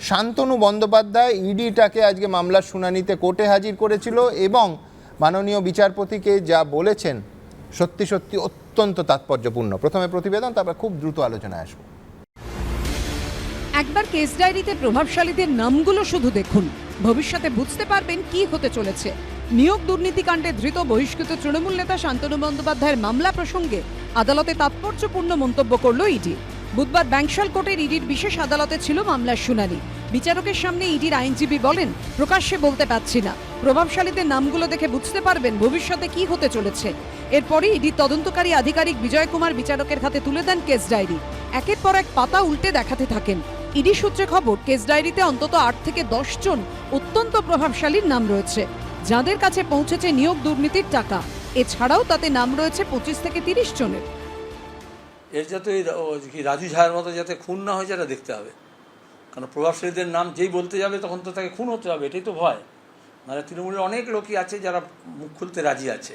শান্তনু বন্দ্যোপাধ্যায় ইডিটাকে আজকে মামলার শুনানিতে কোর্টে হাজির করেছিল এবং মাননীয় বিচারপতিকে যা বলেছেন সত্যি সত্যি অত্যন্ত তাৎপর্যপূর্ণ। প্রথমে প্রতিবেদন, তারপর খুব দ্রুত আলোচনায় আসবো। একবার কেস ডায়েরিতে প্রভাবশালীদের নামগুলো শুধু দেখুন, ভবিষ্যতে বুঝতে পারবেন কি হতে চলেছে। নিয়োগ দুর্নীতিকাণ্ডে ধৃত বহিষ্কৃত তৃণমূল নেতা শান্তনু বন্দ্যোপাধ্যায়ের মামলা প্রসঙ্গে আদালতে তাৎপর্যপূর্ণ মন্তব্য করল ইডি। বুধবার ব্যাংশাল কোর্টের ইডির বিশেষ আদালতে ছিল মামলার শুনানি। বিচারকের সামনে ইডির আইনজীবী বলেন, প্রকাশ্যে বলতে পারছি না, প্রভাবশালীদের নামগুলো দেখে বুঝতে পারবেন ভবিষ্যতে কি হতে চলেছে। এরপরই ইডির তদন্তকারী আধিকারিক বিজয় কুমার বিচারকের হাতে তুলে দেন কেস ডায়েরি। একের পর এক পাতা উল্টে দেখাতে থাকেন। ইডি সূত্রে খবর, কেস ডায়েরিতে অন্তত 8 থেকে 10 জন অত্যন্ত প্রভাবশালীর নাম রয়েছে, যাদের কাছে পৌঁছেছে নিয়োগ দুর্নীতির টাকা। এছাড়াও তাতে নাম রয়েছে 25 থেকে 30 জনের। এর যাতে রাজু ঝায়ের মতো যাতে খুন না হয় সেটা দেখতে হবে, কারণ প্রভাবশালীদের নাম যেই বলতে যাবে তখন তো তাকে খুন হতে হবে, এটাই তো ভয়। মানে তৃণমূলের অনেক লোকই আছে যারা মুখ খুলতে রাজি আছে।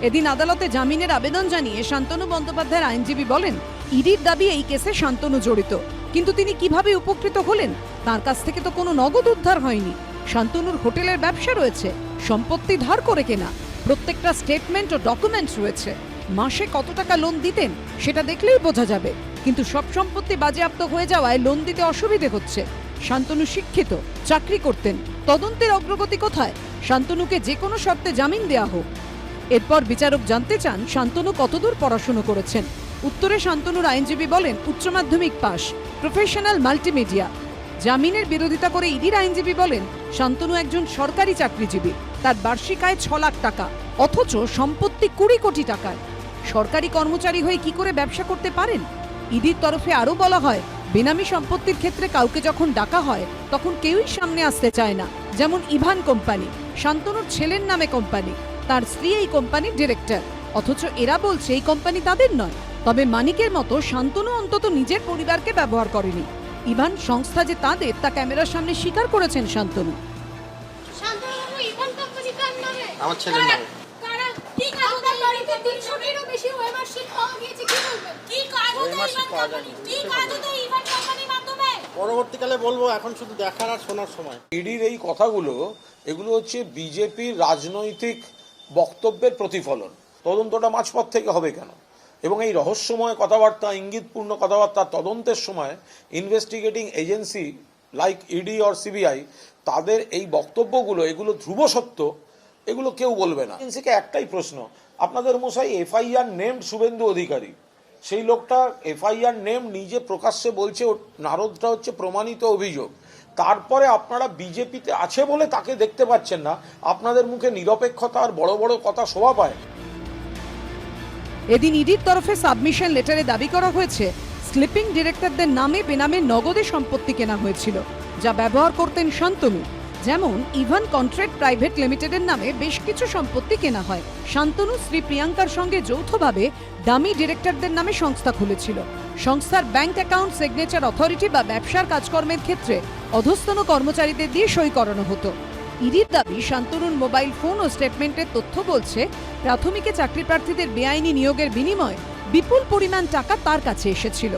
এদিন আদালতে জামিনের আবেদন জানিয়ে শান্তনু বন্দ্যোপাধ্যায়ের আইনজীবী বলেন, ইডির দাবি এই কেসে শান্তনু জড়িত, কিন্তু তিনি কিভাবে উপকৃত হলেন? তার কাছ থেকে তো কোনো নগদ উদ্ধার হয়নি। শান্তনুর হোটেলের ব্যবসা রয়েছে, সম্পত্তি ধার করে কেনা, প্রত্যেকটা স্টেটমেন্ট ও ডকুমেন্টস রয়েছে। মাসে কত টাকা লোন দিতেন সেটা দেখলেই বোঝা যাবে, কিন্তু সব সম্পত্তি বাজেয়াপ্ত হয়ে যাওয়ায় লোন দিতে অসুবিধে হচ্ছে। শান্তনু শিক্ষিত, চাকরি করতেন, তদন্তের অগ্রগতি কোথায়? শান্তনুকে যে কোনো শর্তে জামিন দেয়া হোক। এরপর বিচারক জানতে চান শান্তনু কতদূর পড়াশোনা করেছেন। উত্তরে শান্তনুর আইনজীবী বলেন, উচ্চ মাধ্যমিক পাস, প্রফেশনাল মাল্টিমিডিয়া। জামিনের বিরোধিতা করে ইডির আইনজীবী বলেন, শান্তনু একজন সরকারি চাকরিজীবী, তার বার্ষিক আয় 6 লাখ টাকা, অথচ সম্পত্তি 20 কোটি টাকার। সরকারি কর্মচারী হয়ে কি করে ব্যবসা করতে পারেন? ইডির তরফে আরও বলা হয়, বেনামি সম্পত্তির ক্ষেত্রে কাউকে যখন ডাকা হয় তখন কেউই সামনে আসতে চায় না। যেমন ইভান কোম্পানি, শান্তনুর ছেলের নামে কোম্পানি, তার স্ত্রী এই কোম্পানির ডিরেক্টর, অথচ এরা বলছে এই কোম্পানি তাদের নয়। তবে মানিকের মতো শান্তনু অন্তত নিজের পরিবারকে ব্যবহার করেনি। ইভান সংস্থা যে তাদের, তা ক্যামেরার সামনে স্বীকার করেছেন শান্তনু। আমার ছেলের নামে। পরবর্তীকালে বলবো, এখন শুধু দেখার আর শোনার সময়। ইডির এই কথাগুলো, এগুলো হচ্ছে বিজেপির রাজনৈতিক বক্তব্যের প্রতিফলন। তদন্তটা মাঝপথ থেকে হবে কেন? এবং এই রহস্যময় কথাবার্তা, ইঙ্গিতপূর্ণ কথাবার্তা তদন্তের সময় investigating agency like ED or CBI, তাদের এই বক্তব্যগুলো, এগুলো ধ্রুব সত্য, এগুলো কেউ বলবে না। এজেন্সিকে একটাই প্রশ্ন, আপনাদের মশাই এফআইআর নেমড শুভেন্দু অধিকারী, সেই লোকটা এফআইআর নেম নিজে প্রকাশ্যে বলছে নারদটা হচ্ছে প্রমাণিত অভিযোগ। তারপরে আপনারা বিজেপিতে আছে বলে তাকে দেখতে পাচ্ছেন না, আপনাদের মুখে নিরপেক্ষতা আর বড় বড় কথা শোভা পায়। এদিন ইডির তরফে সাবমিশন লেটারে দাবি করা হয়েছে, স্লিপিং ডিরেক্টরদের নামে বেনামে নগদে সম্পত্তি কেনা হয়েছিল, যা ব্যবহার করতেন শান্তনু। যেমন ইভান কন্ট্রাক্ট প্রাইভেট লিমিটেডের নামে বেশ কিছু সম্পত্তি কেনা হয়। শান্তনু শ্রী প্রিয়াঙ্কার সঙ্গে যৌথভাবে ডামি ডিরেক্টরদের নামে সংস্থা খুলেছিল। সংস্থার ব্যাংক অ্যাকাউন্ট, সিগনেচার অথরিটি বা ব্যবসার কাজকর্মের ক্ষেত্রে অধস্তন কর্মচারীদের দিয়ে সই করানো হতো। ইডির দাবি, শান্তনুর মোবাইল ফোন ও স্টেটমেন্টের তথ্য বলছে, প্রাথমিকে চাকরি প্রার্থীদের বেআইনি নিয়োগের বিনিময়ে বিপুল পরিমাণ টাকা তার কাছে এসেছিল।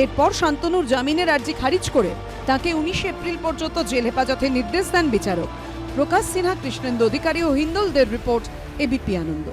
এরপর শান্তনুর জামিনের আর্জি খারিজ করে তাকে 19 এপ্রিল পর্যন্ত জেল হেফাজতের নির্দেশ দেন বিচারক। প্রকাশ সিনহা, কৃষ্ণেন্দু অধিকারী ও হিন্দলদের রিপোর্ট, এবিপি আনন্দ।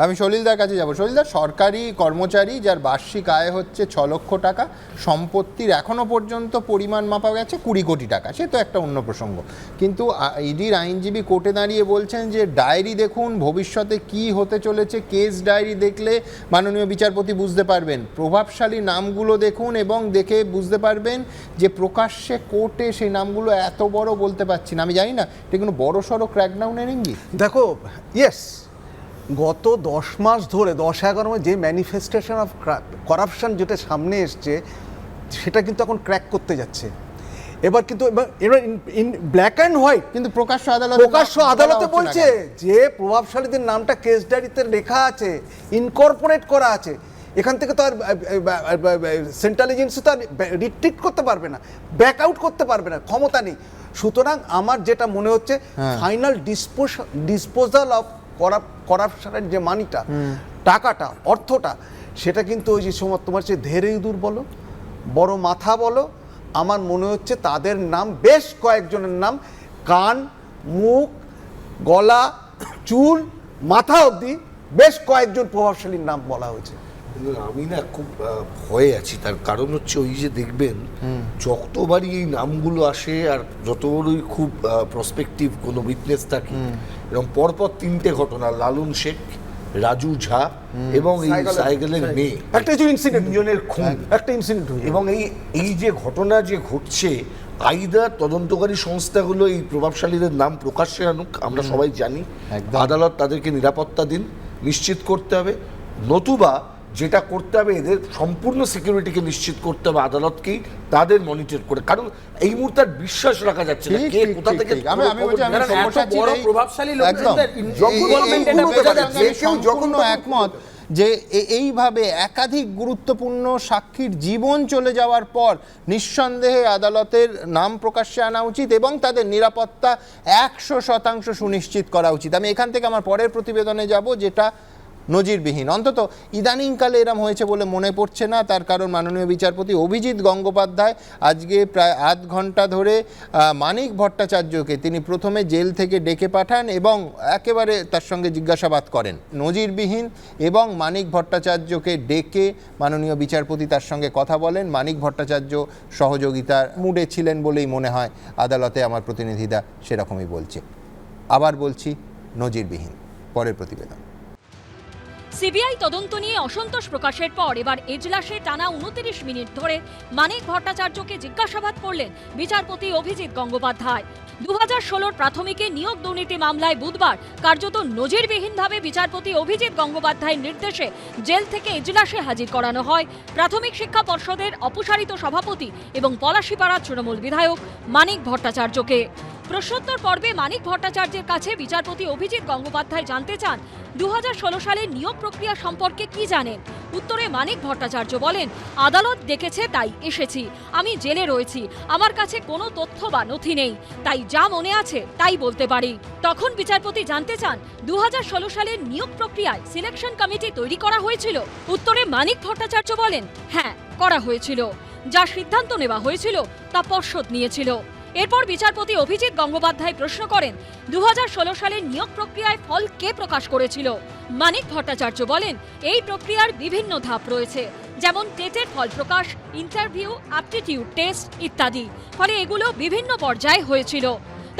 আমি সলিলদার কাছে যাব। সলিলদার, সরকারি কর্মচারী যার বার্ষিক আয় হচ্ছে 6 লক্ষ টাকা, সম্পত্তির এখনো পর্যন্ত পরিমাণ মাপা গেছে 20 কোটি টাকা, সে তো একটা অন্য প্রসঙ্গ। কিন্তু ইডির আইনজীবী কোর্টে দাঁড়িয়ে বলছেন যে ডায়েরি দেখুন, ভবিষ্যতে কি হতে চলেছে কেস ডায়েরি দেখলে মাননীয় বিচারপতি বুঝতে পারবেন। প্রভাবশালী নামগুলো দেখুন এবং দেখে বুঝতে পারবেন যে প্রকাশ্যে কোর্টে সেই নামগুলো এত বড় বলতে পারছি না। আমি জানি না এটা কোনো বড় সড়ো ক্র্যাকডাউনের ইঙ্গিত। দেখো, ইয়েস, গত 10 মাস ধরে 10-11 মাস যে ম্যানিফেস্টেশন অফ করাপশন যেটা সামনে এসছে, সেটা কিন্তু এখন ক্র্যাক করতে যাচ্ছে। এবার কিন্তু ইন ব্ল্যাক অ্যান্ড হোয়াইট, কিন্তু প্রকাশ্য আদালতে বলছে যে প্রভাবশালীদের নামটা কেস ডায়েরিতে লেখা আছে, ইনকর্পোরেট করা আছে। এখান থেকে তো আর সেন্ট্রাল এজেন্সি তো আর রিট্রিট করতে পারবে না, ব্যাক আউট করতে পারবে না, ক্ষমতা নেই। সুতরাং আমার যেটা মনে হচ্ছে, ফাইনাল ডিসপোজাল অফ করাপশনের যে মানিটা, টাকাটা, অর্থটা, সেটা কিন্তু ওই যে সময় তোমার সে ধেরে ইঁদুর বলো, বড় মাথা বলো, আমার মনে হচ্ছে তাদের নাম, বেশ কয়েকজনের নাম, কান, মুখ, গলা, চুল, মাথা অবধি বেশ কয়েকজন প্রভাবশালীর নাম বলা হয়েছে। কিন্তু আমি না খুব ভয়ে আছি, তার কারণ হচ্ছে ওই যে দেখবেন যতবারই এই নামগুলো আসে আর যতবারই খুব প্রসপেক্টিভ কোনো উইটনেস থাকে, এরকম পরপর 3টে ঘটনা, লালন শেখ, রাজু ঝা এবং এই সাইকেলের মেয়ে, একটা ইনসিডেন্ট, তিনজনের খুন, একটা ইনসিডেন্ট হয়েছে। এবং এই যে ঘটনা যে ঘটছে, আইদার তদন্তকারী সংস্থাগুলো এই প্রভাবশালীদের নাম প্রকাশ্যে আনুক, আমরা সবাই জানি, আদালত তাদেরকে নিরাপত্তা দিন, নিশ্চিত করতে হবে, নতুবা যেটা করতে হবে এদের সম্পূর্ণ সিকিউরিটিকে নিশ্চিত করতে হবে আদালতকেই, তাদের মনিটর করে, কারণ এই মুহূর্তে আর বিশ্বাস রাখা যাচ্ছে না কে কোথা থেকে। আমি বলছি, আমি প্রভাবশালী একদম যখন একমত যে এইভাবে একাধিক গুরুত্বপূর্ণ সাক্ষীর জীবন চলে যাওয়ার পর নিঃসন্দেহে আদালতের নাম প্রকাশ্যে আনা উচিত এবং তাদের নিরাপত্তা 100% সুনিশ্চিত করা উচিত। আমি এখান থেকে আমার পরের প্রতিবেদনে যাব, যেটা নজিরবিহীন, অন্তত ইদানিংকালে এরম হয়েছে বলে মনে পড়ছে না। তার কারণ মাননীয় বিচারপতি অভিজিৎ গঙ্গোপাধ্যায় আজকে প্রায় আধ ঘন্টা ধরে মানিক ভট্টাচার্যকে তিনি প্রথমে জেল থেকে ডেকে পাঠান এবং একেবারে তার সঙ্গে জিজ্ঞাসাবাদ করেন। নজিরবিহীন, এবং মানিক ভট্টাচার্যকে ডেকে মাননীয় বিচারপতি তার সঙ্গে কথা বলেন। মানিক ভট্টাচার্য সহযোগিতার মুডে ছিলেন বলেই মনে হয়, আদালতে আমার প্রতিনিধিরা সেরকমই বলছে। আবার বলছি, নজিরবিহীন। পরের প্রতিবেদন। সিবিআই তদন্ত নিয়ে অসন্তোষ প্রকাশের পর এবার এজলাসে টানা 29 মিনিট ধরে মানিক ভট্টাচার্যকে জিজ্ঞাসাবাদ করলেন বিচারপতি অভিজিৎ গঙ্গোপাধ্যায়। 2016 প্রাথমিকে নিয়োগ দুর্নীতি মামলায় বুধবার কার্যত নজিরবিহীনভাবে বিচারপতি অভিজিৎ গঙ্গোপাধ্যায়ের নির্দেশে জেল থেকে এজলাসে হাজির করানো হয় প্রাথমিক শিক্ষা পর্ষদের অপসারিত সভাপতি এবং পলাশীপাড়া তৃণমূল বিধায়ক মানিক ভট্টাচার্যকে। প্রশ্নোত্তর পর্বে মানিক ভট্টাচার্যের কাছে বিচারপতি অভিজিৎ গঙ্গোপাধ্যায় জানতে চান 2016 সালের নিয়োগ প্রক্রিয়া সম্পর্কে কি জানেন। উত্তরে মানিক ভট্টাচার্য বলেন, আদালত ডেকেছে তাই এসেছি, আমি জেলে রয়েছি, আমার কাছে কোনো তথ্য বা নথি নেই, তাই যা মনে আছে তাই বলতে পারি। তখন বিচারপতি জানতে চান 2016 সালের নিয়োগ প্রক্রিয়ায় সিলেকশন কমিটি তৈরি করা হয়েছিল। উত্তরে মানিক ভট্টাচার্য বলেন, হ্যাঁ করা হয়েছিল, যা সিদ্ধান্ত নেওয়া হয়েছিল তা পর্ষদ নিয়েছিল। এরপর বিচারপতি অভিজিৎ গঙ্গোপাধ্যায় প্রশ্ন করেন, 2016 সালের নিয়োগ প্রক্রিয়ায় ফল কে প্রকাশ করেছিল। মানিক ভট্টাচার্য বলেন, এই প্রক্রিয়ার বিভিন্ন ধাপ রয়েছে, যেমন টেটের ফল প্রকাশ, ইন্টারভিউ, অ্যাপটিটিউড টেস্ট ইত্যাদি, ফলে এগুলো বিভিন্ন পর্যায়ে হয়েছিল।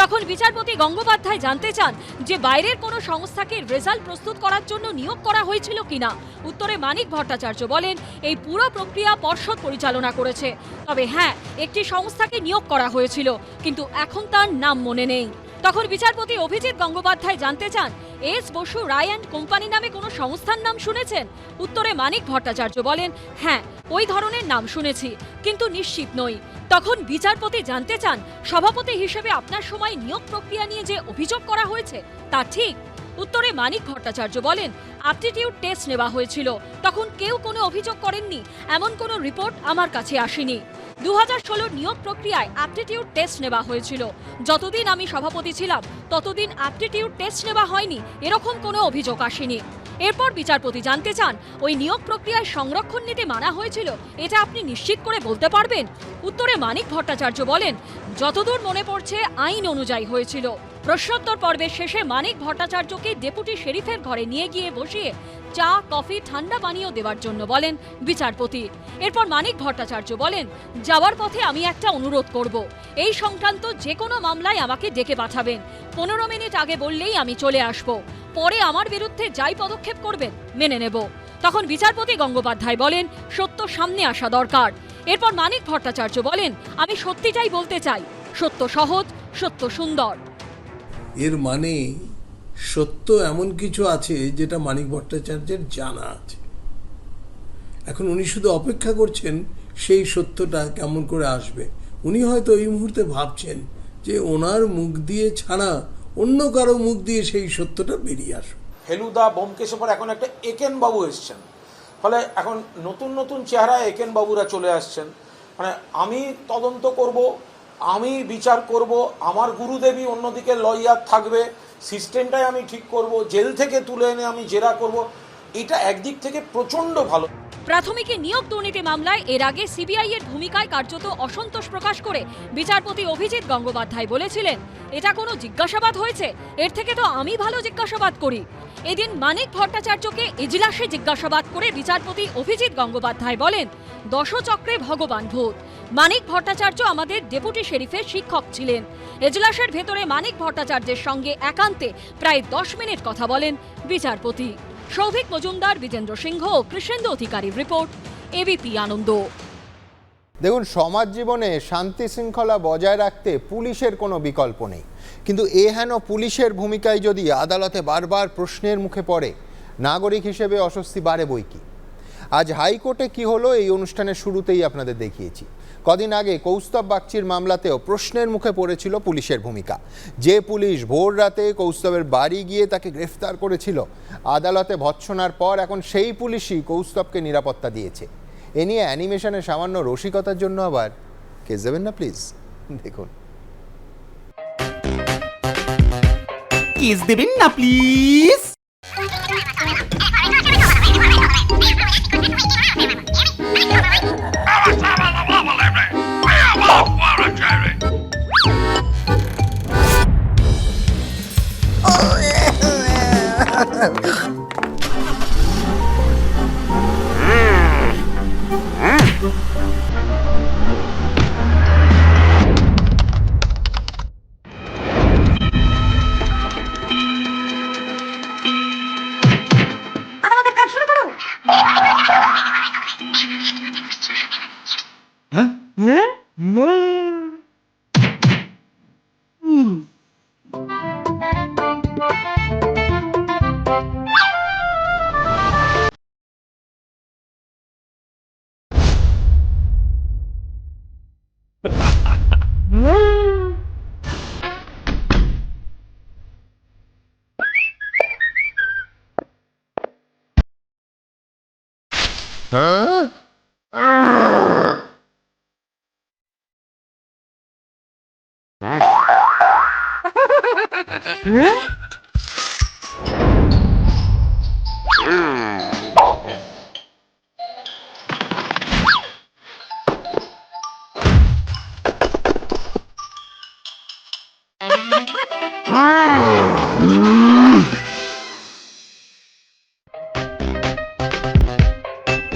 তখন বিচারপতি গঙ্গোপাধ্যায় জানতে চান যে বাইরের কোনো সংস্থাকে রেজাল্ট প্রস্তুত করার জন্য নিয়োগ করা হয়েছিল কিনা। উত্তরে মানিক ভট্টাচার্য বলেন, এই পুরো প্রক্রিয়া পর্ষদ পরিচালনা করেছে, তবে হ্যাঁ একটি সংস্থাকে নিয়োগ করা হয়েছিল, কিন্তু এখন তার নাম মনে নেই। তখন বিচারপতি অভিজিৎ গঙ্গোপাধ্যায় জানতে চান, S Basu Roy and company নামে কোনো সংস্থার নাম শুনেছেন। উত্তরে মানিক ভট্টাচার্য বলেন, হ্যাঁ ওই ধরনের নাম শুনেছি, কিন্তু নিশ্চিত নই। তখন বিচারপতি জানতে চান, সভাপতি হিসেবে আপনার সময় নিয়োগ প্রক্রিয়া নিয়ে যে অভিযোগ করা হয়েছে তা ঠিক। উত্তরে মানিক ভট্টাচার্য বলেন, অ্যাপটিটিউড টেস্ট নেওয়া হয়েছিল, তখন কেউ কোনো অভিযোগ করেননি, এমন কোনো রিপোর্ট আমার কাছে আসেনি। 2016 নিয়োগ প্রক্রিয়ায় অ্যাপটিটিউড টেস্ট নেওয়া হয়েছিল, যতদিন আমি সভাপতি ছিলাম ততদিন অ্যাপটিটিউড টেস্ট নেওয়া হয়নি, এরকম কোনো অভিযোগ আসেনি। এরপর বিচারপতি জানতে চান, ওই নিয়োগ প্রক্রিয়ায় সংরক্ষণ নীতি মানা হয়েছিল, এটা আপনি নিশ্চিত করে বলতে পারবেন। উত্তরে মানিক ভট্টাচার্য বলেন, যতদূর মনে পড়ছে আইন অনুযায়ী হয়েছিল। প্রশ্নোত্তর পর্বের শেষে মানিক ভট্টাচার্যকে ডেপুটি শেরিফের ঘরে নিয়ে গিয়ে বসিয়ে চা, কফি, ঠান্ডা পানীয় দেওয়ার জন্য বলেন বিচারপতি। এরপর মানিক ভট্টাচার্য বলেন, যাওয়ার পথে আমি একটা অনুরোধ করব, এই সংক্রান্ত যে কোনো মামলায় আমাকে ডেকে পাঠাবেন, 15 মিনিট আগে বললেই আমি চলে আসব, পরে আমার বিরুদ্ধে যাই পদক্ষেপ করবেন মেনে নেব। তখন বিচারপতি গঙ্গোপাধ্যায় বলেন, সত্য সামনে আসা দরকার। এরপর মানিক ভট্টাচার্য বলেন, আমি সত্যিটাই বলতে চাই, সত্য সহজ, সত্য সুন্দর। এর মানে সত্য এমন কিছু আছে যেটা মানিক ভট্টাচার্যের জানা আছে, এখন উনি শুধু অপেক্ষা করছেন সেই সত্যটা কেমন করে আসবে। উনি হয়তো এই মুহূর্তে ভাবছেন যে ওনার মুখ দিয়ে ছাড়া অন্য কারো মুখ দিয়ে সেই সত্যটা বেরিয়ে আসবে। ফেলুদা, ব্যোমকেশের পর এখন একটা একেন বাবু এসছেন, ফলে এখন নতুন নতুন চেহারা একেন বাবুরা চলে আসছেন। মানে আমি তদন্ত করব, আমি বিচার করব, আমার গুরুদেবী অন্যদিকে লয়ার থাকবে, সিস্টেমটাই আমি ঠিক করব, জেল থেকে তুলে এনে আমি জেরা করব, এটা একদিক থেকে প্রচণ্ড ভালো। প্রাথমিকে নিয়োগ দুর্নীতি মামলায় এর আগে সিবিআই এর ভূমিকায় কার্যত অসন্তোষ প্রকাশ করে বিচারপতি অভিজিৎ গঙ্গোপাধ্যায় বলেছিলেন, এটা কোনো জিজ্ঞাসাবাদ হয়েছে, এর থেকে তো আমি ভালো জিজ্ঞাসাবাদ করি। এদিন মানিক ভট্টাচার্যকে এজলাসে জিজ্ঞাসাবাদ করে বিচারপতি অভিজিৎ গঙ্গোপাধ্যায় বলেন, দশচক্রে ভগবান ভূত। মানিক ভট্টাচার্য আমাদের ডেপুটি শেরিফের শিক্ষক ছিলেন। এজলাসের ভেতরে মানিক ভট্টাচার্যের সঙ্গে একান্তে প্রায় 10 মিনিট কথা বলেন বিচারপতি। সৌভিক মজুমদার, বিজেন্দ্র সিংহ ও কৃষ্ণেন্দু অধিকারীর রিপোর্ট, এবিপি আনন্দ। দেখুন, সমাজ জীবনে শান্তি শৃঙ্খলা বজায় রাখতে পুলিশের কোনো বিকল্প নেই, কিন্তু এহেন পুলিশের ভূমিকায় যদি আদালতে বারবার প্রশ্নের মুখে পড়ে, নাগরিক হিসেবে অস্বস্তি বাড়ে বই কি। আজ হাইকোর্টে কি হলো এই অনুষ্ঠানের শুরুতেই আপনাদের দেখিয়েছি। কদিন আগে কৌস্তব বাগচির মামলাতেও প্রশ্নের মুখে পড়েছিল পুলিশের ভূমিকা। যে পুলিশ ভোর রাতে কৌস্তবের বাড়ি গিয়ে তাকে গ্রেফতার করেছিল, আদালতে ভৎসনার পর এখন সেই পুলিশই কৌস্তবকে নিরাপত্তা দিয়েছে। এ নিয়ে অ্যানিমেশনের সামান্য রসিকতার জন্য আবার কেস দেবেন না প্লিজ। দেখুন, কেস দেবেন না প্লিজ।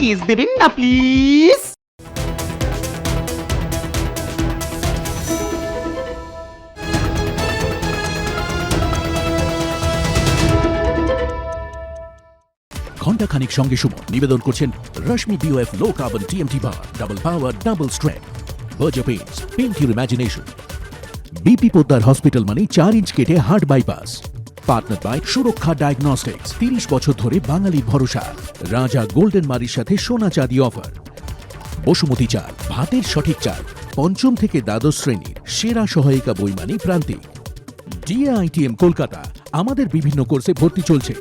কেস দেবেন না প্লিজ। ঘণ্টাখানিক সঙ্গে সুমন নিবেদন করছেন Rashmi BOF low carbon TMT bar, double power, double strength, Berger paints, paint your imagination. BP Poddar hospital মানে 4 ইঞ্চ কেটে heart bypass. Partner by Suraksha diagnostics, 30 বছর ধরে বাঙালির ভরসা। রাজা গোল্ডেন মারির সাথে সোনা চাঁদি অফার। বসুমতী চাল, ভাতের সঠিক চাল। 5ম থেকে দ্বাদশ শ্রেণীর সেরা সহায়িকা বই মানে প্রান্তিক। ডিএআইটিএম কলকাতা, আমাদের বিভিন্ন কোর্সে ভর্তি চলছে।